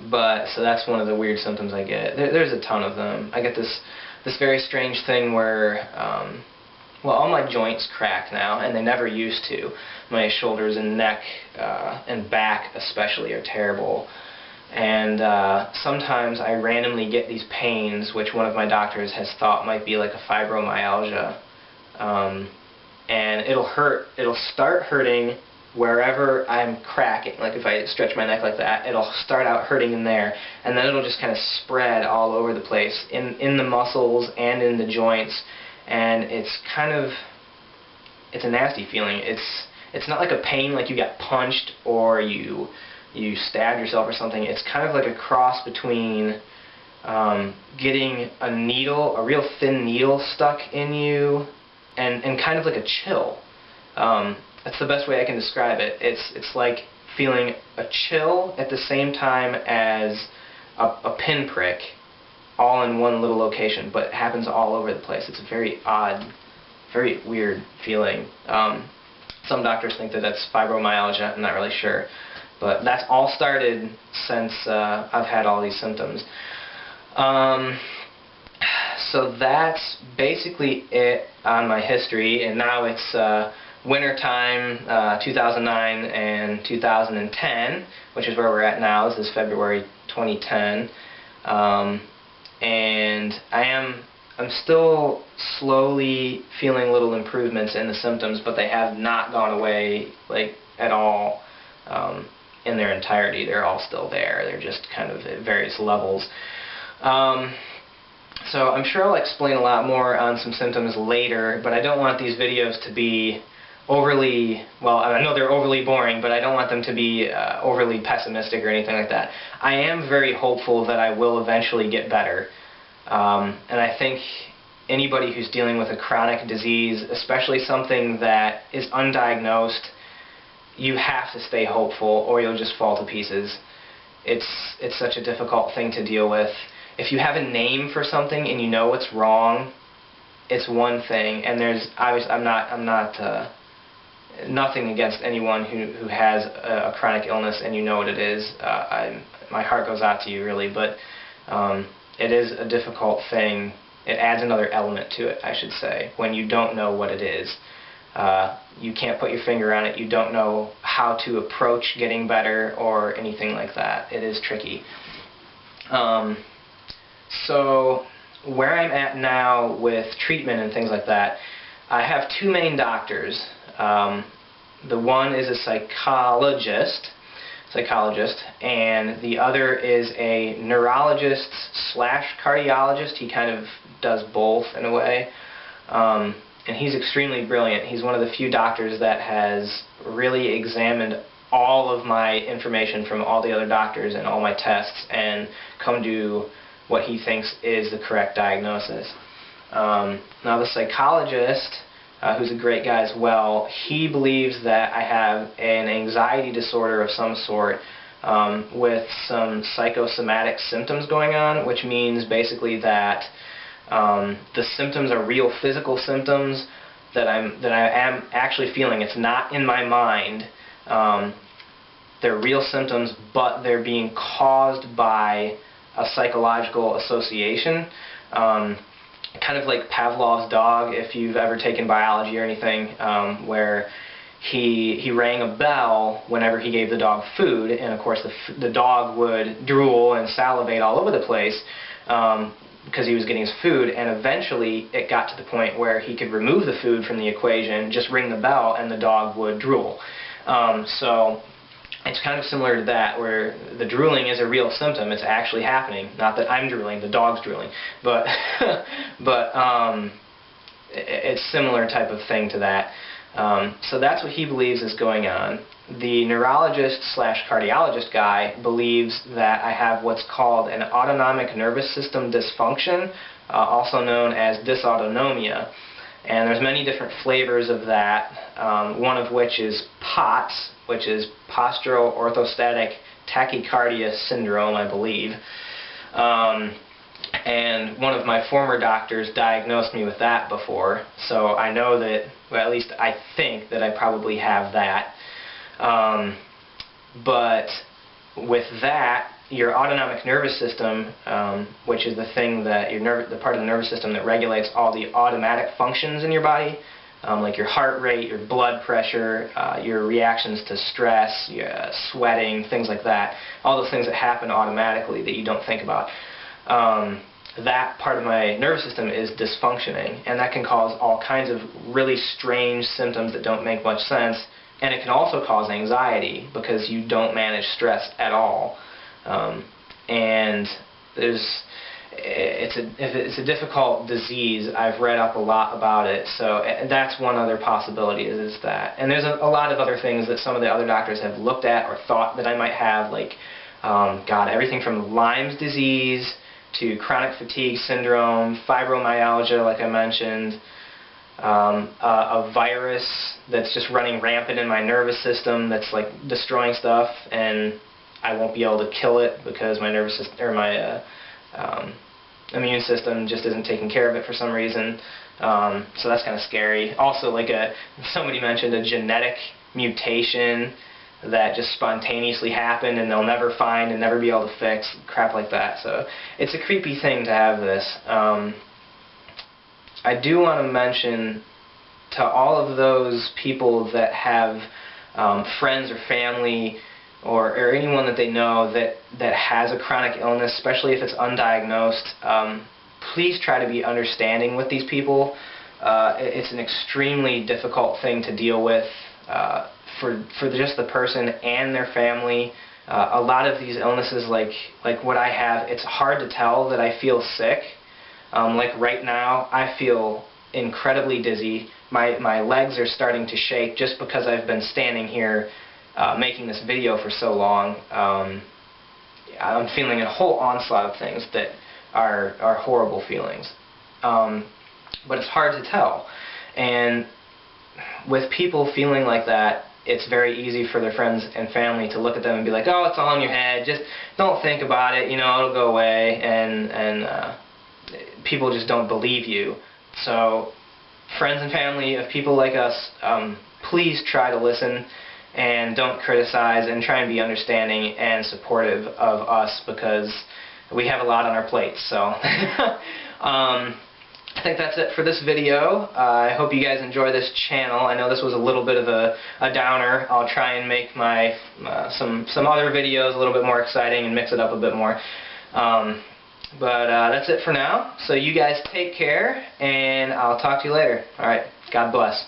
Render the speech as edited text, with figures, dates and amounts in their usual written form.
But so that's one of the weird symptoms I get. There's a ton of them. I get this very strange thing where well, all my joints crack now, and they never used to. My shoulders and neck and back especially are terrible. And sometimes I randomly get these pains, which one of my doctors has thought might be like a fibromyalgia. And it'll hurt. It'll start hurting wherever I'm cracking. Like if I stretch my neck like that, it'll start out hurting in there, and then it'll just kind of spread all over the place, in the muscles and in the joints. And it's a nasty feeling. It's not like a pain like you got punched or you stabbed yourself or something. It's kind of like a cross between getting a needle, a real thin needle stuck in you, and kind of like a chill. That's the best way I can describe it. It's like feeling a chill at the same time as a pinprick, all in one little location, but it happens all over the place. It's a very odd, very weird feeling. Some doctors think that that's fibromyalgia. I'm not really sure, but that's all started since I've had all these symptoms. So that's basically it on my history, and now it's winter time, 2009 and 2010, which is where we're at now. This is February 2010. And I'm still slowly feeling little improvements in the symptoms, but they have not gone away like at all in their entirety. They're all still there. They're just kind of at various levels. So I'm sure I'll explain a lot more on some symptoms later, but I don't want these videos to be overly, well, I know they're overly boring, but I don't want them to be overly pessimistic or anything like that. I am very hopeful that I will eventually get better. And I think anybody who's dealing with a chronic disease, especially something that is undiagnosed, you have to stay hopeful or you'll just fall to pieces. It's such a difficult thing to deal with. If you have a name for something and you know what's wrong, it's one thing, and I'm not nothing against anyone who has a chronic illness and you know what it is. My heart goes out to you, really, but it is a difficult thing. It adds another element to it, I should say, when you don't know what it is. You can't put your finger on it. You don't know how to approach getting better or anything like that. It is tricky. So where I'm at now with treatment and things like that, I have two main doctors. The one is a psychologist, and the other is a neurologist slash cardiologist. He kind of does both in a way. And he's extremely brilliant. He's one of the few doctors that has really examined all of my information from all the other doctors and all my tests and come to what he thinks is the correct diagnosis. Now the psychologist, who's a great guy as well, he believes that I have an anxiety disorder of some sort with some psychosomatic symptoms going on, which means basically that the symptoms are real physical symptoms that I am actually feeling. It's not in my mind. They're real symptoms, but they're being caused by a psychological association. Kind of like Pavlov's dog, if you've ever taken biology or anything, where he rang a bell whenever he gave the dog food, and of course the dog would drool and salivate all over the place because he was getting his food, and eventually it got to the point where he could remove the food from the equation, just ring the bell, and the dog would drool. So it's kind of similar to that, where the drooling is a real symptom. It's actually happening. Not that I'm drooling, the dog's drooling. But it's similar type of thing to that. So that's what he believes is going on. The neurologist slash cardiologist guy believes that I have what's called an autonomic nervous system dysfunction, also known as dysautonomia. And there's many different flavors of that, one of which is POTS, which is postural orthostatic tachycardia syndrome, I believe. And one of my former doctors diagnosed me with that before, so I know that, well, at least I think that I probably have that. But with that, your autonomic nervous system, which is the thing that the part of the nervous system that regulates all the automatic functions in your body, like your heart rate, your blood pressure, your reactions to stress, your sweating, things like that. All those things that happen automatically that you don't think about. That part of my nervous system is dysfunctioning, and that can cause all kinds of really strange symptoms that don't make much sense. And it can also cause anxiety because you don't manage stress at all. And it's a difficult disease. I've read up a lot about it, so that's one other possibility is that. And there's a lot of other things that some of the other doctors have looked at or thought that I might have, like, God, everything from Lyme's disease to chronic fatigue syndrome, fibromyalgia, like I mentioned, a virus that's just running rampant in my nervous system that's like destroying stuff, and I won't be able to kill it because my nervous system or my immune system just isn't taking care of it for some reason. So that's kind of scary. Also, like somebody mentioned a genetic mutation that just spontaneously happened and they'll never find and never be able to fix, crap like that. So it's a creepy thing to have this. I do want to mention to all of those people that have friends or family or anyone that they know that has a chronic illness, especially if it's undiagnosed, please try to be understanding with these people. It's an extremely difficult thing to deal with for just the person and their family. A lot of these illnesses, like what I have, it's hard to tell that I feel sick. Like right now, I feel incredibly dizzy. My legs are starting to shake just because I've been standing here making this video for so long. I'm feeling a whole onslaught of things that are horrible feelings. But it's hard to tell. And with people feeling like that, it's very easy for their friends and family to look at them and be like, oh, it's all in your head, just don't think about it, you know, it'll go away, and people just don't believe you. So friends and family of people like us, please try to listen and don't criticize, and try and be understanding and supportive of us because we have a lot on our plates. So I think that's it for this video. I hope you guys enjoy this channel. I know this was a little bit of a downer. I'll try and make my some other videos a little bit more exciting and mix it up a bit more. But that's it for now. So you guys take care, and I'll talk to you later. Alright, God bless.